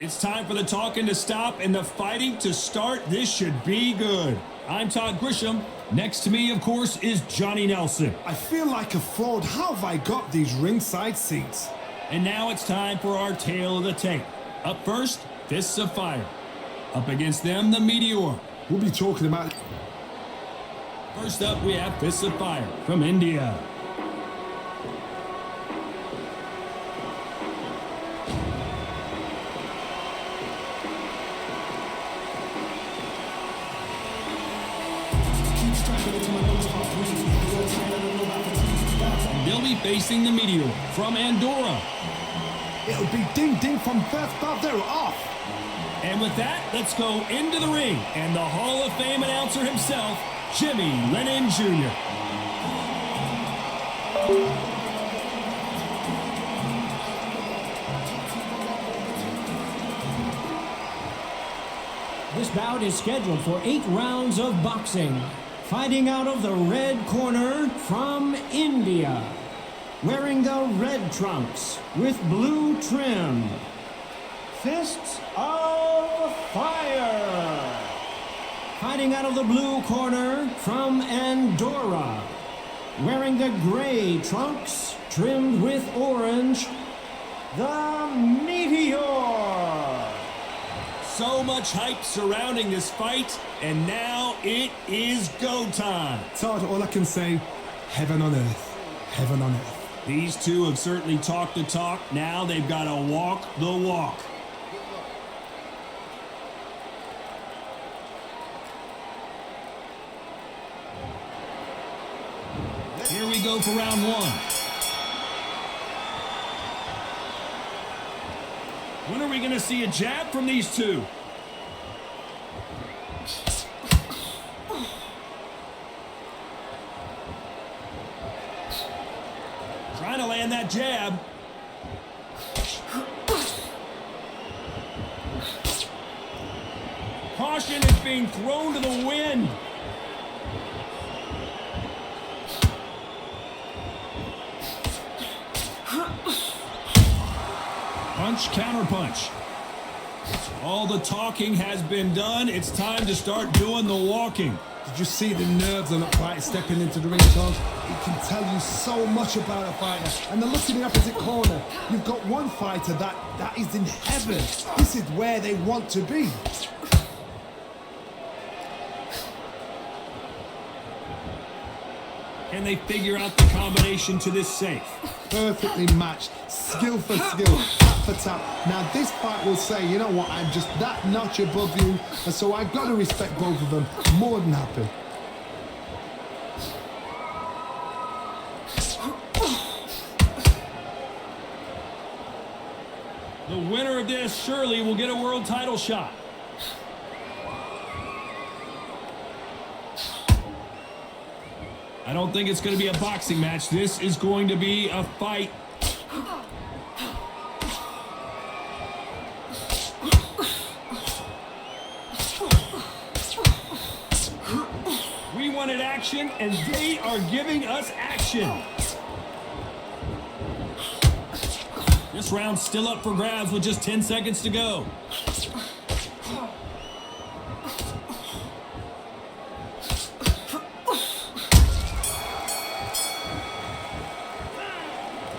It's time for the talking to stop and the fighting to start. This should be good. I'm Todd Grisham. Next to me, of course, is Johnny Nelson. I feel like a fraud. How have I got these ringside seats? And now it's time for our tale of the tape. Up first, Fists of Fire. Up against them, the Meteor. We'll be talking about... First up, we have Fists of Fire from India. They'll be facing the Meteor from Andorra. It'll be ding-ding from birth, but they're off. And with that, let's go into the ring. And the Hall of Fame announcer himself, Jimmy Lennon Jr. This bout is scheduled for 8 rounds of boxing. Fighting out of the red corner from India, wearing the red trunks with blue trim, Fists of Fire. Fighting out of the blue corner from Andorra, wearing the gray trunks trimmed with orange, the Meteor. So much hype surrounding this fight, and now it is go time. Todd, all I can say, heaven on earth. Heaven on earth. These two have certainly talked the talk. Now they've got to walk the walk. Here we go for round one. When are we going to see a jab from these two? Trying to land that jab. Caution is being thrown to the wind. Punch, counter punch. All the talking has been done. It's time to start doing the walking. Did you see the nerves on a fighter stepping into the ring, Todd? It can tell you so much about a fighter. And then look in the opposite corner. You've got one fighter that is in heaven. This is where they want to be. Can they figure out the combination to this safe? Perfectly matched, skill for skill, tap for tap. Now this fight will say, you know what, I'm just that notch above you, and so I've got to respect both of them. More than happy. The winner of this surely will get a world title shot. I don't think it's going to be a boxing match. This is going to be a fight. We wanted action, and they are giving us action. This round's still up for grabs with just 10 seconds to go.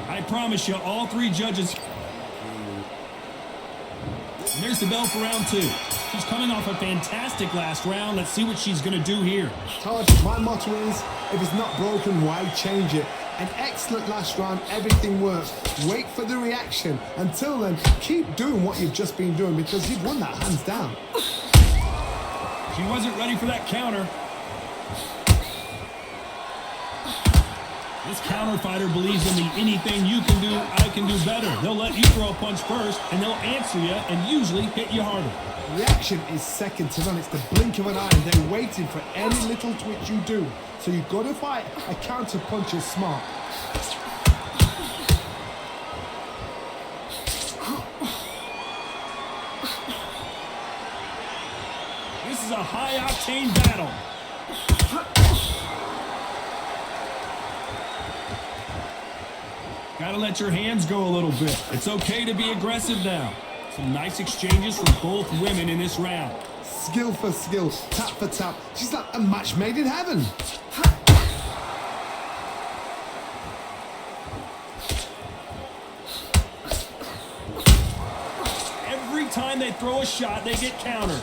I promise you, all three judges. And there's the bell for round two. She's coming off a fantastic last round. Let's see what she's going to do here. Todd, my motto is, if it's not broken, why change it? An excellent last round, everything works. Wait for the reaction. Until then, keep doing what you've just been doing because you've won that hands down. She wasn't ready for that counter. This counter fighter believes in the anything you can do, I can do better. They'll let you throw a punch first, and they'll answer you and usually hit you harder. Reaction is second to none. It's the blink of an eye. They're waiting for any little twitch you do. So you've got to fight. A counter punch is smart. This is a high-octane battle. Gotta let your hands go a little bit. It's okay to be aggressive now. Some nice exchanges from both women in this round. Skill for skill, tap for tap. She's like a match made in heaven. Every time they throw a shot, they get countered.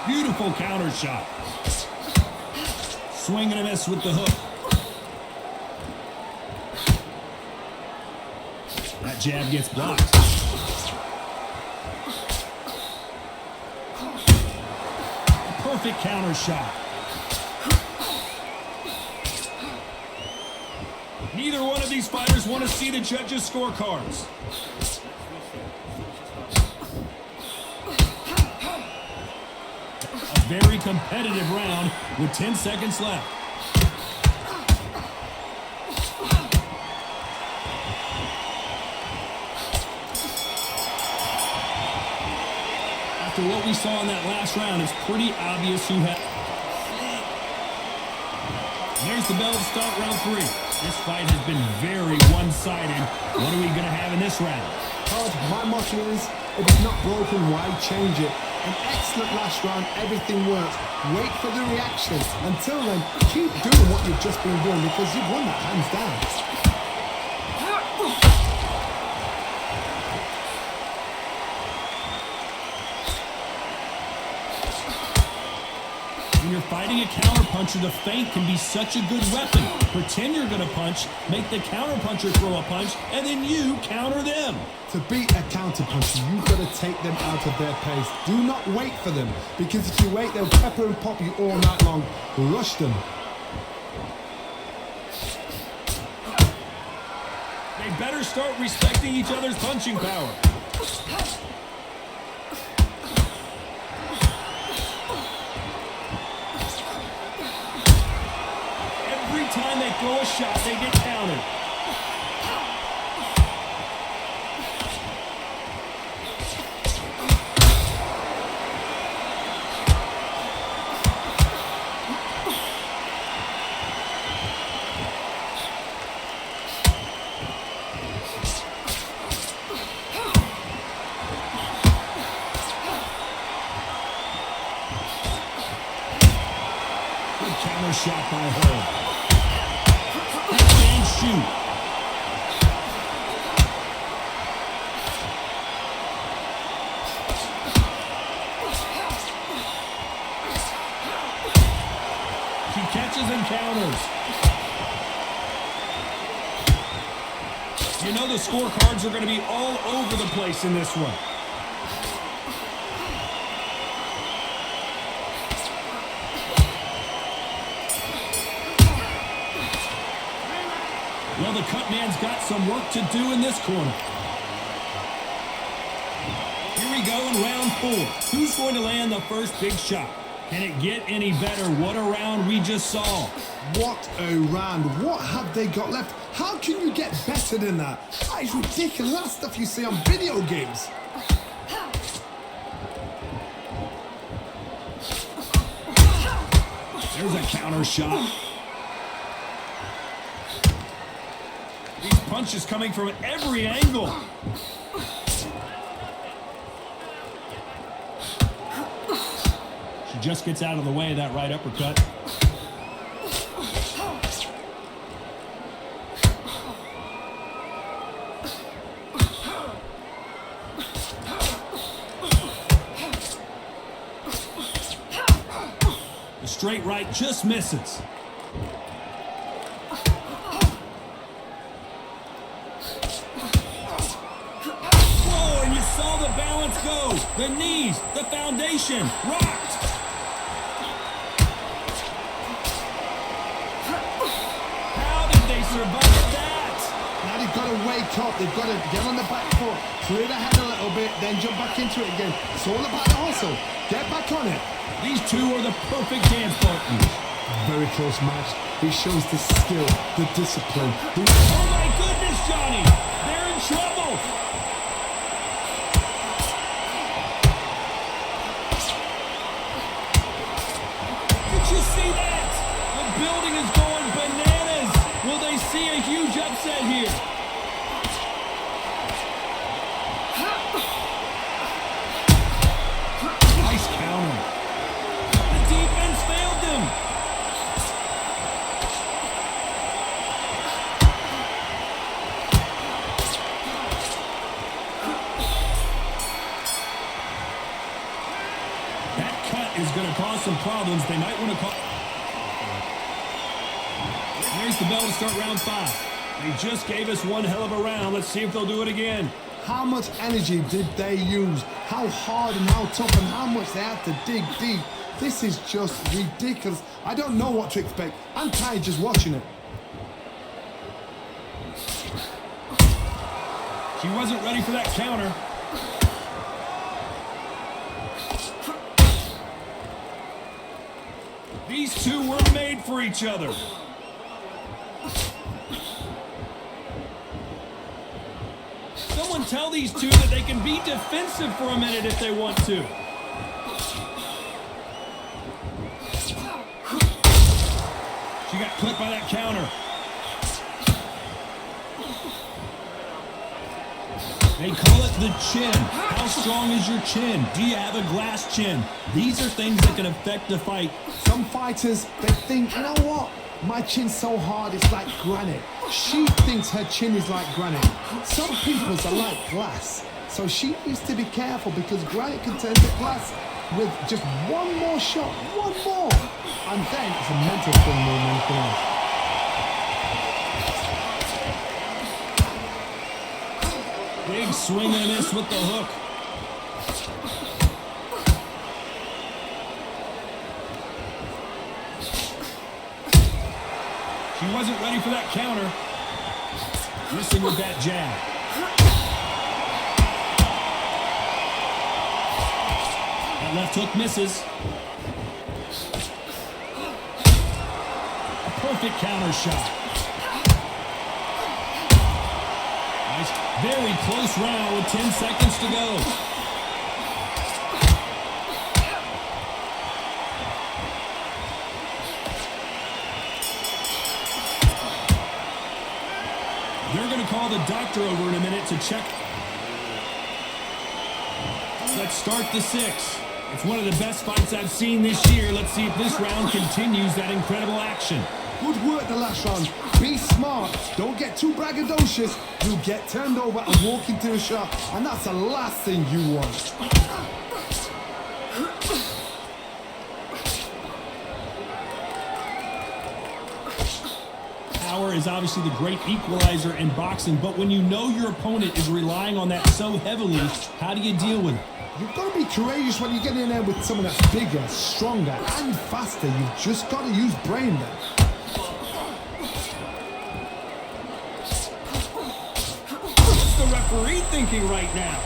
Beautiful counter shot. Swing and a miss with the hook. That jab gets blocked. Perfect counter shot. Neither one of these fighters want to see the judges' scorecards. A very competitive round with 10 seconds left. After what we saw in that last round, it's pretty obvious who had. There's the bell to start round 3. This fight has been very one-sided. What are we going to have in this round? My motto is, if it's not broken, why change it? An excellent last round, everything works. Wait for the reaction. Until then, keep doing what you've just been doing because you've won that hands down. When you're fighting a counterpuncher, the feint can be such a good weapon. Pretend you're going to punch, make the counterpuncher throw a punch, and then you counter them. To beat a counterpuncher, you've got to take them out of their pace. Do not wait for them, because if you wait, they'll pepper and pop you all night long. Rush them. They better start respecting each other's punching power. Every time they throw a shot, they get countered. Good counter shot by her. And shoot. She catches and counters. You know the scorecards are going to be all over the place in this one. Well, the cut man's got some work to do in this corner. Here we go in round 4. Who's going to land the first big shot? Can it get any better? What a round we just saw. What a round. What have they got left? How can you get better than that? That is ridiculous. That's stuff you see on video games. There's a counter shot. These punches coming from every angle. She just gets out of the way of that right uppercut. The straight right just misses. Go. The knees, the foundation, rocked. How did they survive that? Now they've got to wake up. They've got to get on the back foot, clear the head a little bit, then jump back into it again. It's all about the hustle. Get back on it. These two are the perfect dance partners. Very close match. It shows the skill, the discipline. Oh my goodness, Johnny. They're in trouble. You see that? The building is going bananas. Will they see a huge upset here? is going to cause some problems. They might want to call. There's the bell to start round 5. They just gave us one hell of a round. Let's see if they'll do it again. How much energy did they use? How hard and how tough and how much they had to dig deep? This is just ridiculous. I don't know what to expect. I'm tired just watching it. She wasn't ready for that counter. These two were made for each other. Someone tell these two that they can be defensive for a minute if they want to. She got clipped by that counter. They call it the chin. How strong is your chin? Do you have a glass chin? These are things that can affect the fight. Some fighters, they think, you know what? My chin's so hard, it's like granite. She thinks her chin is like granite. Some people's are like glass. So she needs to be careful because granite can turn to glass with just one more shot, one more. And then it's a mental thing more than anything else. Big swing and a miss with the hook. She wasn't ready for that counter. Missing with that jab. That left hook misses. A perfect counter shot. Nice, very close round with 10 seconds to go. They're going to call the doctor over in a minute to check. Let's start the 6th. It's one of the best fights I've seen this year. Let's see if this round continues that incredible action. Good work the last round. Be smart. Don't get too braggadocious. You get turned over and walk into a shot. And that's the last thing you want. Power is obviously the great equalizer in boxing, but when you know your opponent is relying on that so heavily, how do you deal with it? You've got to be courageous when you get in there with someone that's bigger, stronger, and faster. You've just got to use brain there. What's the referee thinking right now?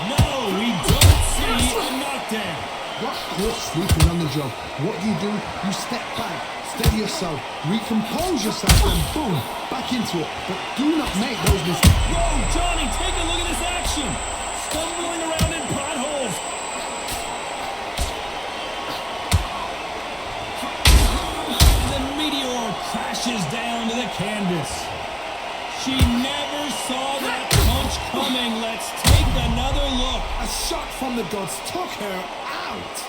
No, we don't see a knockdown. Got caught sleeping on the job. What do? You step back, steady yourself, recompose yourself, and boom, back into it. But do not make those mistakes. Whoa, Johnny, take a look at this action. Stumbling around in potholes. The meteor crashes down to the canvas. She never saw that punch coming. Let's take another look. A shot from the gods took her out.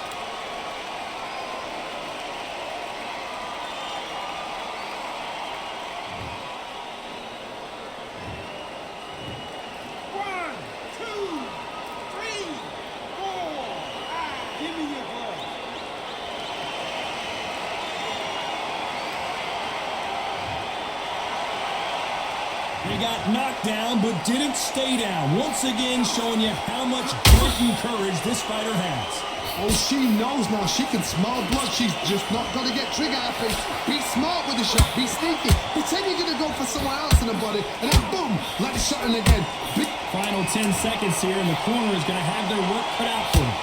They got knocked down, but didn't stay down. Once again, showing you how much grit and courage this fighter has. Oh, she knows now. She can smell blood. She's just not going to get trigger happy. Be smart with the shot. Be sneaky. Pretend you're going to go for someone else in the body, and then boom, let the shot in again. Final 10 seconds here, and the corner is going to have their work cut out for them.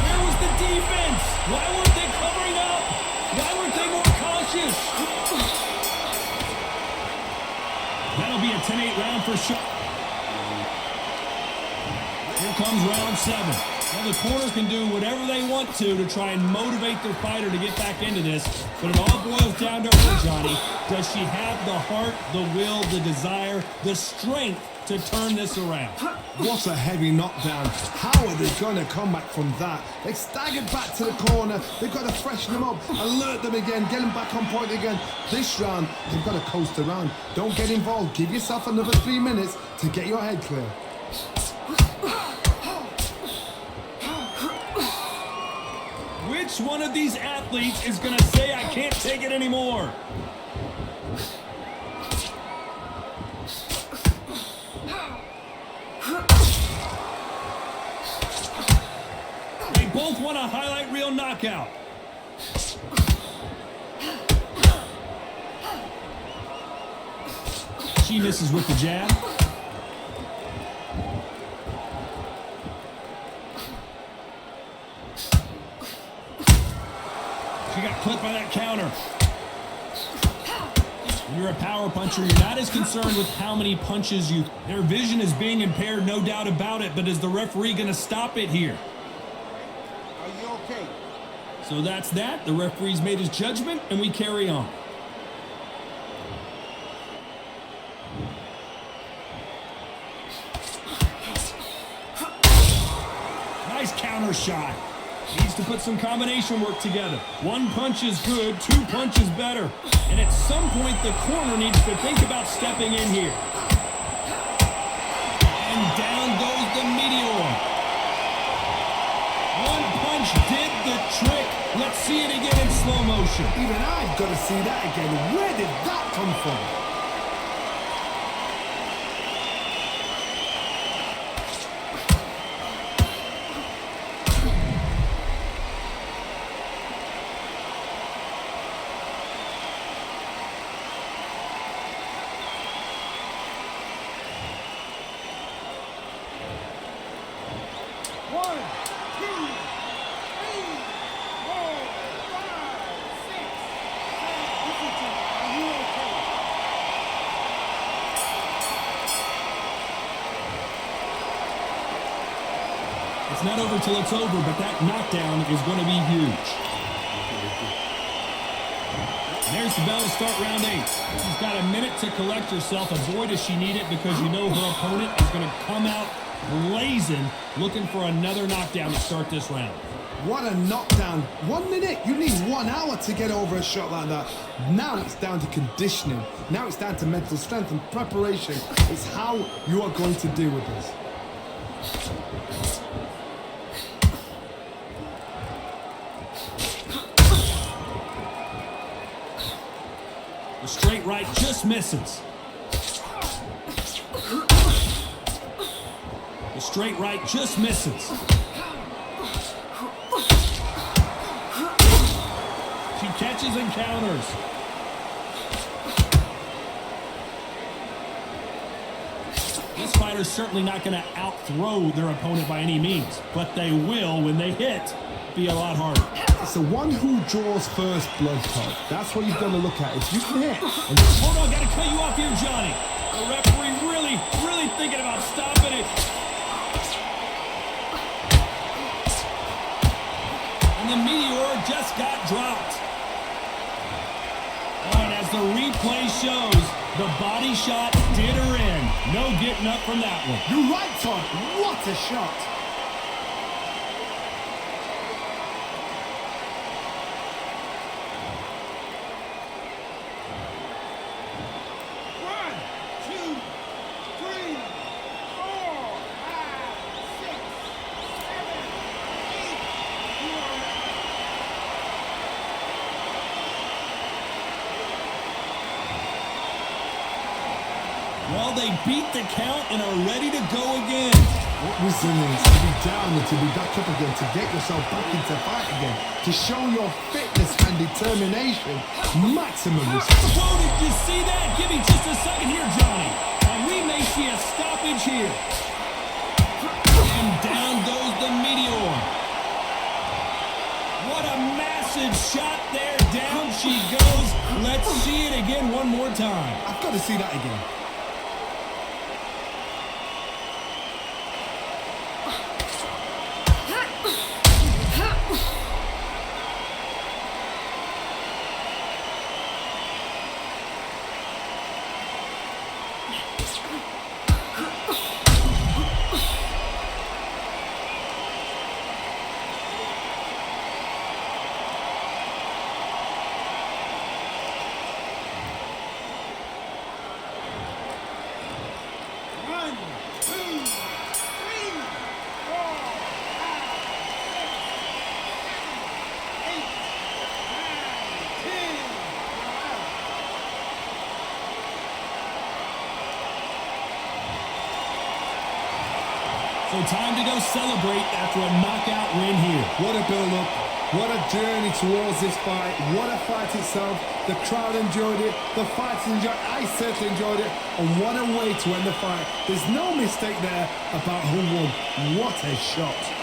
Where was the defense? Why weren't they covering up? Why weren't they more cautious? That'll be a 10-8 round for sure. Here comes round 7. Well, the corner can do whatever they want to try and motivate their fighter to get back into this, but it all boils down to her, Johnny. Does she have the heart, the will, the desire, the strength to turn this around? What a heavy knockdown. How are they going to come back from that? They staggered back to the corner. They've got to freshen them up, alert them again, get them back on point again. This round, they've got to coast around. Don't get involved. Give yourself another 3 minutes to get your head clear. Which one of these athletes is going to say, I can't take it anymore? They both want a highlight reel knockout. She misses with the jab. She got clipped by that counter. When you're a power puncher, you're not as concerned with how many punches you... Their vision is being impaired, no doubt about it, but is the referee going to stop it here? Are you okay? So that's that. The referee's made his judgment, and we carry on. Nice counter shot. Needs to put some combination work together. One punch is good, 2 punches better. And at some point, the corner needs to think about stepping in here. And down goes the meteor. One punch did the trick. Let's see it again in slow motion. Even I've got to see that again. Where did that come from? It's not over till it's over, but that knockdown is going to be huge. And there's the bell to start round 8. She's got a minute to collect herself, and boy does she need it, because you know her opponent is going to come out blazing, looking for another knockdown to start this round. What a knockdown. 1 minute. You need 1 hour to get over a shot like that. Now it's down to conditioning. Now it's down to mental strength and preparation. It's how you are going to deal with this. The straight right just misses. The straight right just misses. She catches and counters. This fighter's certainly not going to outthrow their opponent by any means, but they will, when they hit, be a lot harder. It's the one who draws first blood, Todd. That's what you've got to look at. If you can hit... Hold on, got to cut you off here, Johnny. The referee really thinking about stopping it. And the meteor just got dropped. Oh, and as the replay shows, the body shot did her in. No getting up from that one. You're right, Todd. What a shot. Well, they beat the count and are ready to go again. What resilience to be down and to be back up again, to get yourself back into fight again, to show your fitness and determination. Maximum respect. Whoa, did you see that? Give me just a second here, Johnny. And we may see a stoppage here. And down goes the meteor. What a massive shot there. Down she goes. Let's see it again one more time. I've got to see that again. So time to go celebrate after a knockout win here. What a build-up. What a journey towards this fight. What a fight itself. The crowd enjoyed it. The fighters enjoyed it. I certainly enjoyed it. And what a way to end the fight. There's no mistake there about who won. What a shot.